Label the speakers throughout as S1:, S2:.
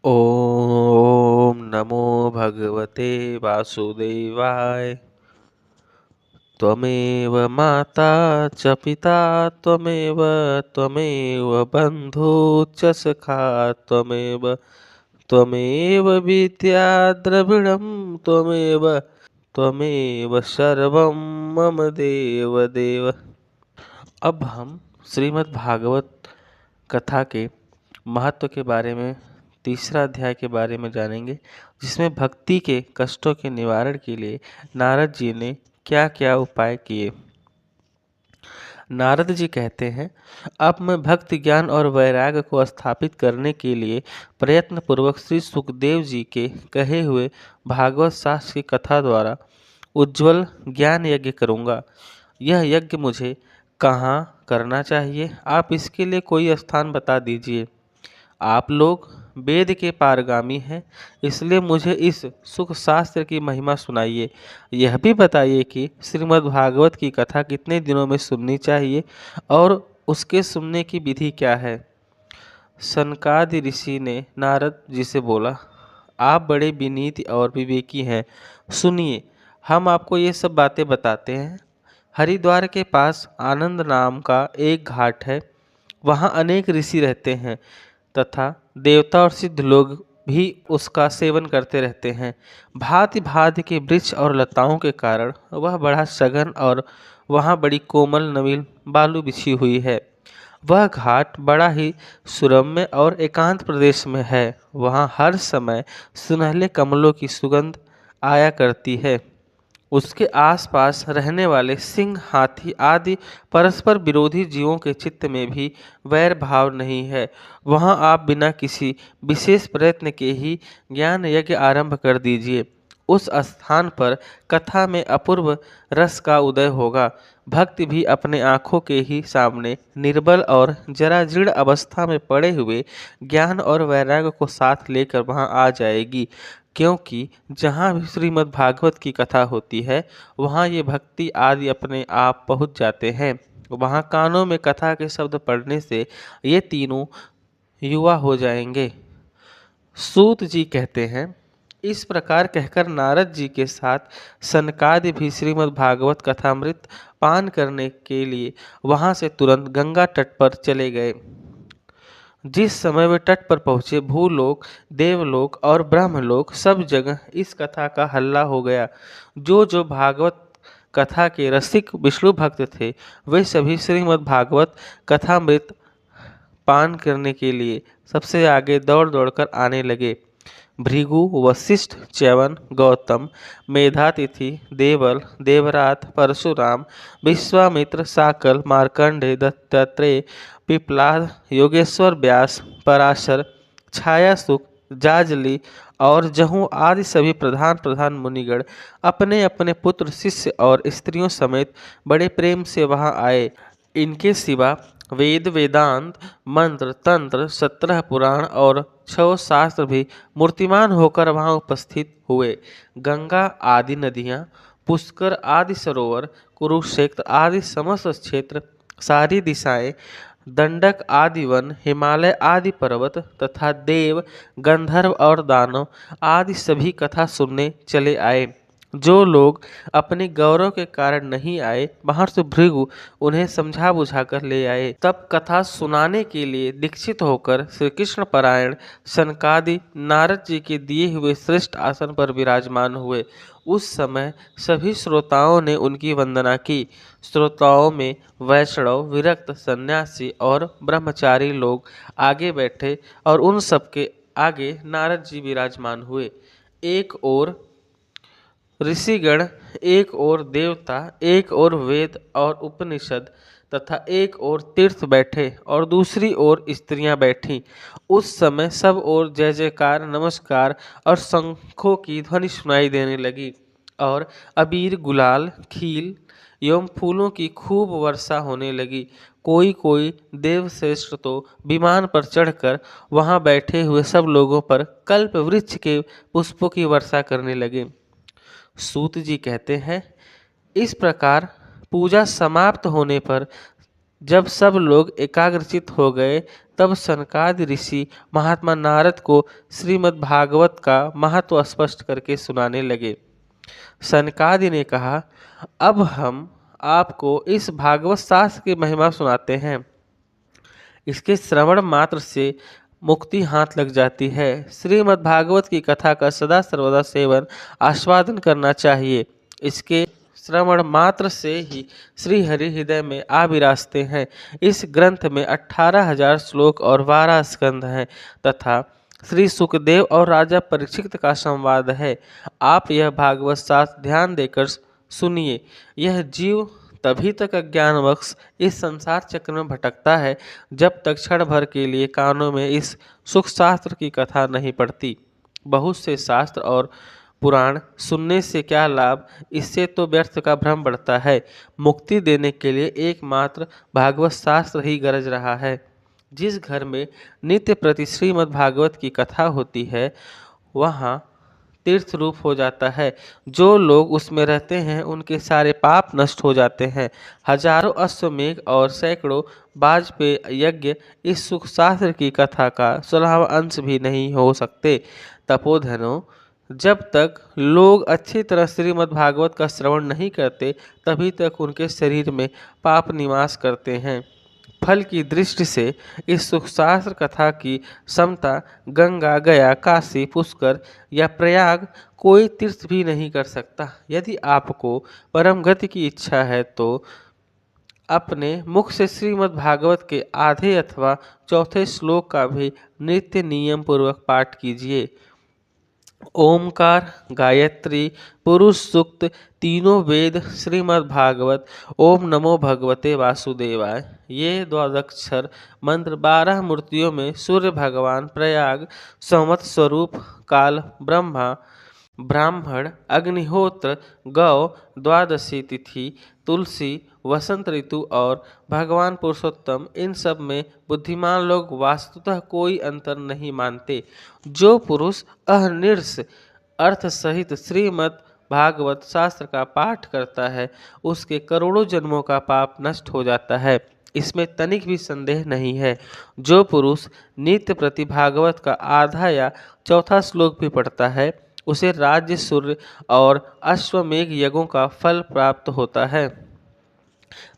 S1: ॐ नमो भगवते वासुदेवाय। त्वमेव माता च पिता त्वमेव त्वमेव बन्धुश्च सखा त्वमेव त्वमेव विद्या द्रविणं त्वमेव त्वमेव सर्वं मम देव देव। अब हम श्रीमद् भागवत कथा के महत्व के बारे में तीसरा अध्याय के बारे में जानेंगे, जिसमें भक्ति के कष्टों के निवारण के लिए नारद जी ने क्या क्या उपाय किए। नारद जी कहते हैं, अब मैं भक्ति ज्ञान और वैराग्य को स्थापित करने के लिए प्रयत्न पूर्वक श्री सुखदेव जी के कहे हुए भागवत शास्त्र की कथा द्वारा उज्ज्वल ज्ञान यज्ञ करूँगा। यह यज्ञ मुझे कहाँ करना चाहिए, आप इसके लिए कोई स्थान बता दीजिए। आप लोग वेद के पारगामी हैं, इसलिए मुझे इस सुख शास्त्र की महिमा सुनाइए। यह भी बताइए कि श्रीमद् भागवत की कथा कितने दिनों में सुननी चाहिए और उसके सुनने की विधि क्या है। सनकादि ऋषि ने नारद जी से बोला, आप बड़े विनीत और विवेकी हैं, सुनिए, हम आपको ये सब बातें बताते हैं। हरिद्वार के पास आनंद नाम का एक घाट है, वहाँ अनेक ऋषि रहते हैं तथा देवता और सिद्ध लोग भी उसका सेवन करते रहते हैं। भांति भांति के वृक्ष और लताओं के कारण वह बड़ा सघन और वहाँ बड़ी कोमल नवीन बालू बिछी हुई है। वह घाट बड़ा ही सुरम्य और एकांत प्रदेश में है। वहाँ हर समय सुनहले कमलों की सुगंध आया करती है। उसके आसपास रहने वाले सिंह, हाथी आदि परस्पर विरोधी जीवों के चित्त में भी वैर भाव नहीं है। वहाँ आप बिना किसी विशेष प्रयत्न के ही ज्ञान यज्ञ आरंभ कर दीजिए। उस स्थान पर कथा में अपूर्व रस का उदय होगा। भक्ति भी अपने आँखों के ही सामने निर्बल और जरा जीर्ण अवस्था में पड़े हुए ज्ञान और वैराग्य को साथ लेकर वहाँ आ जाएगी, क्योंकि जहाँ भी श्रीमद् भागवत की कथा होती है वहाँ ये भक्ति आदि अपने आप पहुँच जाते हैं। वहाँ कानों में कथा के शब्द पढ़ने से ये तीनों युवा हो जाएंगे। सूत जी कहते हैं, इस प्रकार कहकर नारद जी के साथ सनकादि भी श्रीमद् भागवत कथामृत पान करने के लिए वहाँ से तुरंत गंगा तट पर चले गए। जिस समय वे तट पर पहुँचे, भूलोक, देवलोक और ब्रह्मलोक सब जगह इस कथा का हल्ला हो गया। जो जो भागवत कथा के रसिक विष्णु भक्त थे, वे सभी श्रीमद् भागवत कथामृत पान करने के लिए सबसे आगे दौड़ दौड़कर आने लगे। भृगु, वशिष्ठ, च्यवन, गौतम, मेधातिथि, देवल, देवरात, परशुराम, विश्वामित्र, साकल, मार्कंडेय, दत्तात्रेय, पिपलाद, योगेश्वर व्यास, पराशर, छायासुख, जाजली और जहू आदि सभी प्रधान प्रधान मुनिगण अपने अपने पुत्र, शिष्य और स्त्रियों समेत बड़े प्रेम से वहां आए। इनके सिवा वेद, वेदांत, मंत्र, तंत्र, 17 पुराण और 6 शास्त्र भी मूर्तिमान होकर वहां उपस्थित हुए। गंगा आदि नदियां, पुष्कर आदि सरोवर, कुरुक्षेत्र आदि समस्त क्षेत्र, सारी दिशाएं, दंडक आदि वन, हिमालय आदि पर्वत तथा देव, गंधर्व और दानव आदि सभी कथा सुनने चले आए। जो लोग अपने गौरव के कारण नहीं आए, महर्षि भृगु उन्हें समझा बुझाकर ले आए। तब कथा सुनाने के लिए दीक्षित होकर श्री कृष्ण परायण सनकादि नारद जी के दिए हुए श्रेष्ठ आसन पर विराजमान हुए। उस समय सभी श्रोताओं ने उनकी वंदना की। श्रोताओं में वैष्णव, विरक्त, सन्यासी और ब्रह्मचारी लोग आगे बैठे और उन सबके आगे नारद जी विराजमान हुए। एक ओर ऋषिगण, एक ओर देवता, एक ओर वेद और उपनिषद तथा एक ओर तीर्थ बैठे और दूसरी ओर स्त्रियां बैठीं। उस समय सब ओर जय जयकार, नमस्कार और शंखों की ध्वनि सुनाई देने लगी और अबीर, गुलाल, खील एवं फूलों की खूब वर्षा होने लगी। कोई कोई देवश्रेष्ठ तो विमान पर चढ़कर वहां बैठे हुए सब लोगों पर कल्प वृक्ष के पुष्पों की वर्षा करने लगे। सूत जी कहते हैं, इस प्रकार पूजा समाप्त होने पर जब सब लोग एकाग्रचित हो गए, तब सनकादि ऋषि महात्मा नारद को श्रीमद् भागवत का महत्व स्पष्ट करके सुनाने लगे। सनकादि ने कहा, अब हम आपको इस भागवत शास्त्र की महिमा सुनाते हैं। इसके श्रवण मात्र से मुक्ति हाथ लग जाती है। श्रीमद् भागवत की कथा का सदा सर्वदा सेवन आस्वादन करना चाहिए। इसके श्रवण मात्र से ही श्री हरि हृदय में आ विराजते हैं। इस ग्रंथ में 18,000 श्लोक और 12 स्कंध हैं तथा श्री सुखदेव और राजा परीक्षित का संवाद है। आप यह भागवत शास्त्र ध्यान देकर सुनिए। यह जीव तभी तक अज्ञानवश इस संसार चक्र में भटकता है जब तक क्षण भर के लिए कानों में इस सुख शास्त्र की कथा नहीं पड़ती। बहुत से शास्त्र और पुराण सुनने से क्या लाभ, इससे तो व्यर्थ का भ्रम बढ़ता है। मुक्ति देने के लिए एकमात्र भागवत शास्त्र ही गरज रहा है। जिस घर में नित्य प्रति श्रीमद् भागवत की कथा होती है वहाँ तीर्थ रूप हो जाता है। जो लोग उसमें रहते हैं उनके सारे पाप नष्ट हो जाते हैं। हजारों अश्वमेघ और सैकड़ों वाजपेय यज्ञ इस सुख शास्त्र की कथा का 16वां अंश भी नहीं हो सकते। तपोधनों, जब तक लोग अच्छी तरह श्रीमद् भागवत का श्रवण नहीं करते तभी तक उनके शरीर में पाप निवास करते हैं। फल की दृष्टि से इस सुखशास्त्र कथा की समता गंगा, गया, काशी, पुष्कर या प्रयाग कोई तीर्थ भी नहीं कर सकता। यदि आपको परम गति की इच्छा है तो अपने मुख से श्रीमद् भागवत के आधे अथवा चौथे श्लोक का भी नित्य नियम पूर्वक पाठ कीजिए। ओमकार, गायत्री, पुरुष सूक्त, तीनों वेद, श्रीमद् भागवत, ओम नमो भगवते वासुदेवाय, ये द्वादक्षर मंत्र 12 मूर्तियों में सूर्य भगवान, प्रयाग, संवत स्वरूप, काल, ब्रह्मा, ब्राह्मण, अग्निहोत्र, गौ, द्वादशी तिथि, तुलसी, वसंत ऋतु और भगवान पुरुषोत्तम, इन सब में बुद्धिमान लोग वास्तुतः कोई अंतर नहीं मानते। जो पुरुष अहर्निश अर्थ सहित श्रीमद् भागवत शास्त्र का पाठ करता है उसके करोड़ों जन्मों का पाप नष्ट हो जाता है, इसमें तनिक भी संदेह नहीं है। जो पुरुष नित्य प्रति भागवत का आधा या चौथा श्लोक भी पढ़ता है उसे राज्य, सूर्य और अश्वमेघ यज्ञों का फल प्राप्त होता है।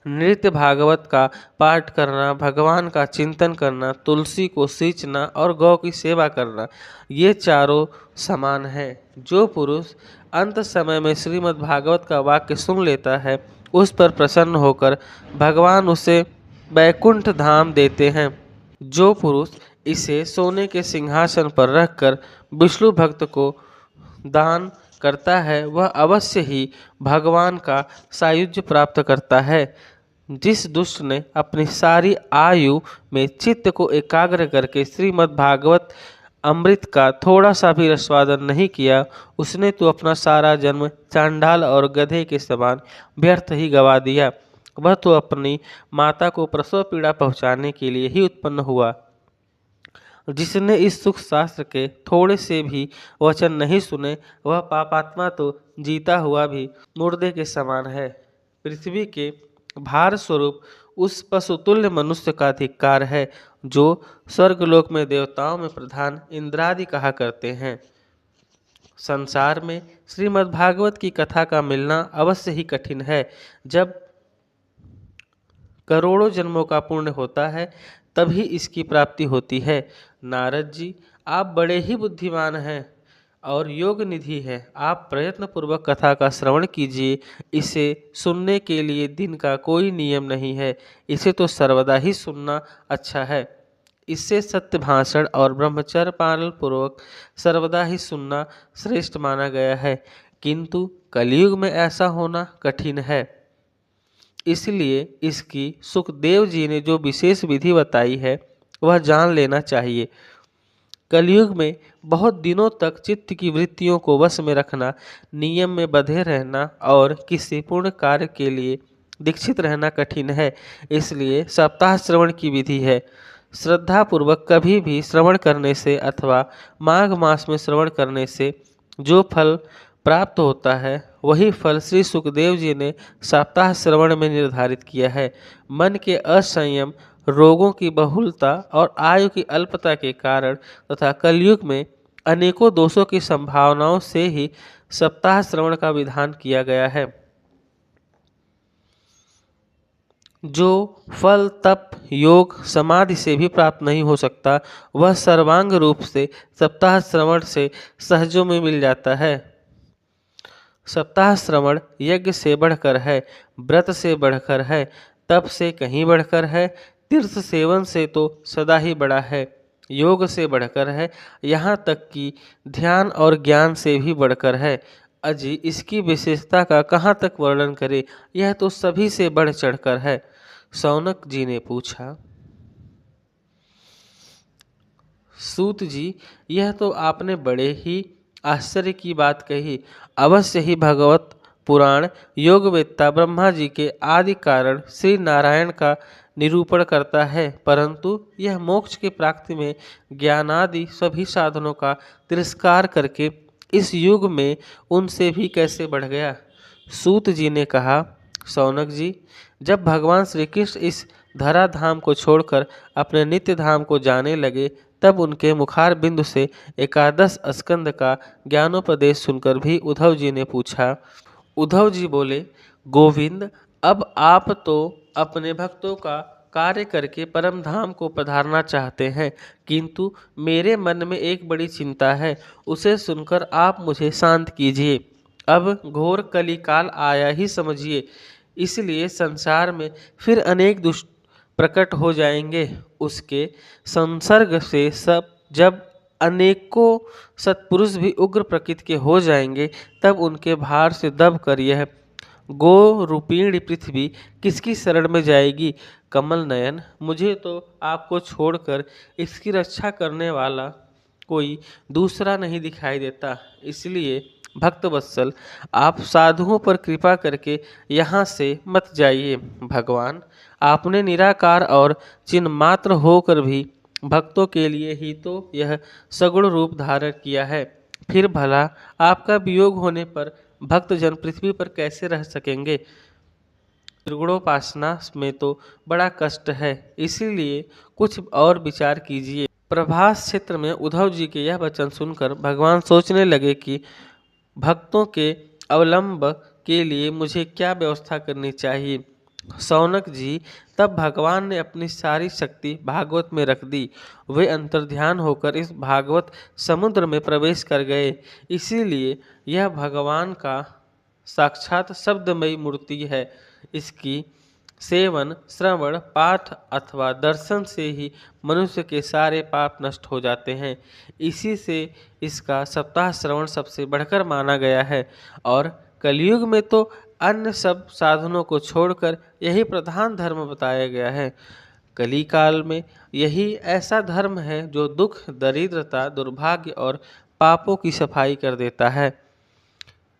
S1: नित्य भागवत का पाठ करना, भगवान का चिंतन करना, तुलसी को सींचना और गौ की सेवा करना, ये चारों समान है। जो पुरुष अंत समय में श्रीमद् भागवत का वाक्य सुन लेता है उस पर प्रसन्न होकर भगवान उसे वैकुंठ धाम देते हैं। जो पुरुष इसे सोने के सिंहासन पर रखकर विष्णु भक्त को दान करता है वह अवश्य ही भगवान का सायुज्य प्राप्त करता है। जिस दुष्ट ने अपनी सारी आयु में चित्त को एकाग्र करके श्रीमद् भागवत अमृत का थोड़ा सा भी रसवादन नहीं किया उसने तो अपना सारा जन्म चांडाल और गधे के समान व्यर्थ ही गवा दिया। वह तो अपनी माता को प्रसव पीड़ा पहुंचाने के लिए ही उत्पन्न हुआ। जिसने इस सुख शास्त्र के थोड़े से भी वचन नहीं सुने वह पापात्मा तो जीता हुआ भी मुर्दे के समान है। पृथ्वी के भार स्वरूप उस पशुतुल्य मनुष्य का धिक्कार है जो स्वर्गलोक में देवताओं में प्रधान इंद्रादि कहा करते हैं। संसार में श्रीमद् भागवत की कथा का मिलना अवश्य ही कठिन है। जब करोड़ों जन्मों का पुण्य होता है तभी इसकी प्राप्ति होती है। नारद जी, आप बड़े ही बुद्धिमान हैं और योग निधि है। आप प्रयत्न पूर्वक कथा का श्रवण कीजिए। इसे सुनने के लिए दिन का कोई नियम नहीं है, इसे तो सर्वदा ही सुनना अच्छा है। इससे सत्य भाषण और ब्रह्मचर्य पालन पूर्वक सर्वदा ही सुनना श्रेष्ठ माना गया है, किंतु कलयुग में ऐसा होना कठिन है। इसलिए इसकी सुखदेव जी ने जो विशेष विधि बताई है वह जान लेना चाहिए। कलयुग में बहुत दिनों तक चित्त की वृत्तियों को वश में रखना, नियम में बंधे रहना और किसी पूर्ण कार्य के लिए दीक्षित रहना कठिन है। इसलिए सप्ताह श्रवण की विधि है। श्रद्धा पूर्वक कभी भी श्रवण करने से अथवा माघ मास में श्रवण करने से जो फल प्राप्त होता है, वही फल श्री सुखदेव जी ने सप्ताह श्रवण में निर्धारित किया है। मन के असंयम, रोगों की बहुलता और आयु की अल्पता के कारण तथा कलयुग में अनेकों दोषों की संभावनाओं से ही सप्ताह श्रवण का विधान किया गया है। जो फल तप योग समाधि से भी प्राप्त नहीं हो सकता, वह सर्वांग रूप से सप्ताह श्रवण से सहजों में मिल जाता है। सप्ताह श्रवण यज्ञ से बढ़कर है, व्रत से बढ़कर है, तप से कहीं बढ़कर है, तीर्थ सेवन से तो सदा ही बड़ा है, योग से बढ़कर है, यहाँ तक कि ध्यान और ज्ञान से भी बढ़कर है। अजी इसकी विशेषता का कहाँ तक वर्णन करे, यह तो सभी से बढ़ चढ़कर है। शौनक जी ने पूछा, सूत जी, यह तो आपने बड़े ही आश्चर्य की बात कही। अवश्य ही भगवत पुराण योगवेत्ता ब्रह्मा जी के आदि कारण श्री नारायण का निरूपण करता है, परंतु यह मोक्ष की प्राप्ति में ज्ञानादि सभी साधनों का तिरस्कार करके इस युग में उनसे भी कैसे बढ़ गया। सूत जी ने कहा, शौनक जी, जब भगवान श्री कृष्ण इस धरा धाम को छोड़कर अपने नित्य धाम को जाने लगे, तब उनके मुखार बिंदु से एकादश स्कंद का ज्ञानोपदेश सुनकर भी उद्धव जी ने पूछा। उद्धव जी बोले, गोविंद, अब आप तो अपने भक्तों का कार्य करके परम धाम को पधारना चाहते हैं, किंतु मेरे मन में एक बड़ी चिंता है, उसे सुनकर आप मुझे शांत कीजिए। अब घोर कलिकाल आया ही समझिए, इसलिए संसार में फिर अनेक दुष्ट प्रकट हो जाएंगे। उसके संसर्ग से सब जब अनेकों सत्पुरुष भी उग्र प्रकृति के हो जाएंगे, तब उनके भार से दब कर यह गो रूपिणी पृथ्वी किसकी शरण में जाएगी। कमल नयन, मुझे तो आपको छोड़कर इसकी रक्षा करने वाला कोई दूसरा नहीं दिखाई देता, इसलिए भक्त वत्सल, आप साधुओं पर कृपा करके यहाँ से मत जाइए। भगवान, आपने निराकार और चिन्ह मात्र होकर भी भक्तों के लिए ही तो यह सगुण रूप धारण किया है, फिर भला आपका वियोग होने पर भक्तजन पृथ्वी पर कैसे रह सकेंगे। त्रिगुणोपासना में तो बड़ा कष्ट है, इसीलिए कुछ और विचार कीजिए। प्रभास क्षेत्र में उद्धव जी के यह वचन सुनकर भगवान सोचने लगे कि भक्तों के अवलंब के लिए मुझे क्या व्यवस्था करनी चाहिए। शौनक जी, तब भगवान ने अपनी सारी शक्ति भागवत में रख दी। वे अंतर्ध्यान होकर इस भागवत समुद्र में प्रवेश कर गए। इसीलिए यह भगवान का साक्षात शब्दमयी मूर्ति है। इसकी सेवन, श्रवण, पाठ अथवा दर्शन से ही मनुष्य के सारे पाप नष्ट हो जाते हैं। इसी से इसका सप्ताह श्रवण सबसे बढ़कर माना गया है, और कलयुग में तो अन्य सब साधनों को छोड़कर यही प्रधान धर्म बताया गया है। कली काल में यही ऐसा धर्म है जो दुख, दरिद्रता, दुर्भाग्य और पापों की सफाई कर देता है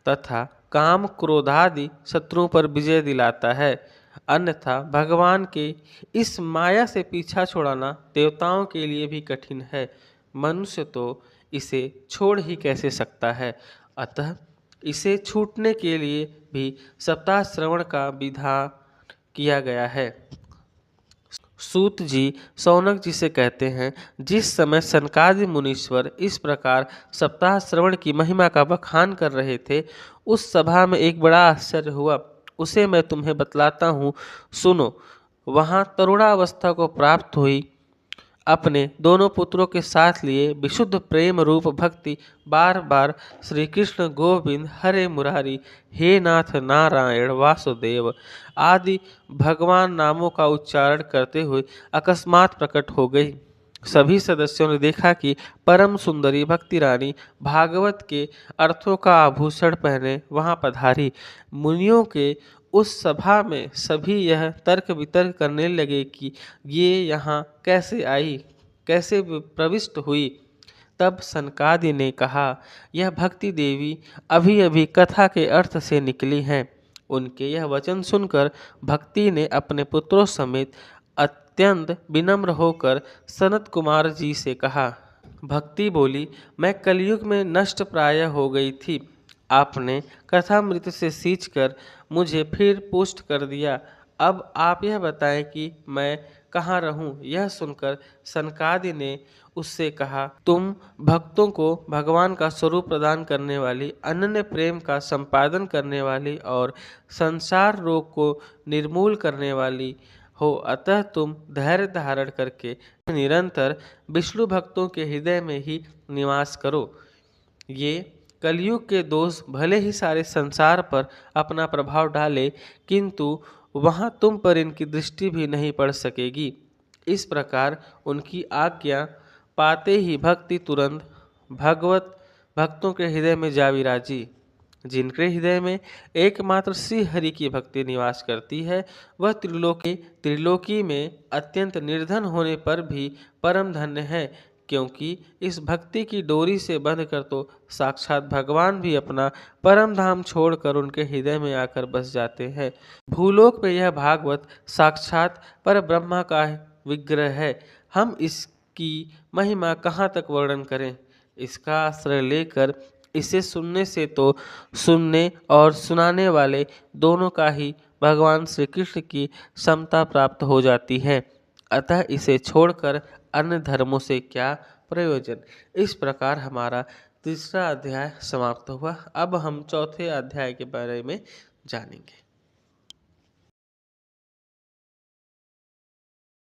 S1: तथा काम क्रोधादि शत्रुओं पर विजय दिलाता है। अन्यथा भगवान के इस माया से पीछा छुड़ाना देवताओं के लिए भी कठिन है, मनुष्य तो इसे छोड़ ही कैसे सकता है। अतः इसे छूटने के लिए भी सप्ताह श्रवण का विधान किया गया है। सूत जी शौनक जी से कहते हैं, जिस समय सनकादि मुनीश्वर इस प्रकार सप्ताह श्रवण की महिमा का बखान कर रहे थे, उस सभा में एक बड़ा आश्चर्य हुआ। उसे मैं तुम्हें बतलाता हूँ, सुनो। वहाँ तरुणावस्था को प्राप्त हुई अपने दोनों पुत्रों के साथ लिए विशुद्ध प्रेम रूप भक्ति बार बार श्री कृष्ण गोविंद हरे मुरारी हे नाथ नारायण वासुदेव आदि भगवान नामों का उच्चारण करते हुए अकस्मात प्रकट हो गई। सभी सदस्यों ने देखा कि परम सुंदरी भक्ति रानी भागवत के अर्थों का आभूषण पहने वहां पधारी। मुनियों के उस सभा में सभी यह तर्क वितर्क करने लगे कि ये यहाँ कैसे आई, कैसे प्रविष्ट हुई। तब सनकादि ने कहा, यह भक्ति देवी अभी अभी कथा के अर्थ से निकली हैं। उनके यह वचन सुनकर भक्ति ने अपने पुत्रों समेत अत्यंत विनम्र होकर सनत कुमार जी से कहा। भक्ति बोली, मैं कलयुग में नष्ट प्राय हो गई थी, आपने कथामृत से सींचकर मुझे फिर पुष्ट कर दिया। अब आप यह बताएं कि मैं कहाँ रहूं। यह सुनकर सनकादि ने उससे कहा, तुम भक्तों को भगवान का स्वरूप प्रदान करने वाली, अनन्य प्रेम का संपादन करने वाली और संसार रोग को निर्मूल करने वाली हो, अतः तुम धैर्य धारण करके निरंतर विष्णु भक्तों के हृदय में ही निवास करो। ये कलयुग के दोष भले ही सारे संसार पर अपना प्रभाव डाले, किंतु वहां तुम पर इनकी दृष्टि भी नहीं पड़ सकेगी। इस प्रकार उनकी आज्ञा पाते ही भक्ति तुरंत भगवत भक्तों के हृदय में जा विराजी। जिनके हृदय में एकमात्र श्री हरि की भक्ति निवास करती है, वह त्रिलोकी में अत्यंत निर्धन होने पर भी परम धन्य है, क्योंकि इस भक्ति की डोरी से बंधकर तो साक्षात भगवान भी अपना परम धाम छोड़कर उनके हृदय में आकर बस जाते हैं। भूलोक में यह भागवत साक्षात पर ब्रह्मा का विग्रह है। हम इसकी महिमा कहाँ तक वर्णन करें। इसका आश्रय लेकर इसे सुनने से तो सुनने और सुनाने वाले दोनों का ही भगवान श्री कृष्ण की समता प्राप्त हो जाती है। अतः इसे छोड़कर अन्य धर्मों से क्या प्रयोजन। इस प्रकार हमारा तीसरा अध्याय समाप्त हुआ। अब हम चौथे अध्याय के बारे में जानेंगे।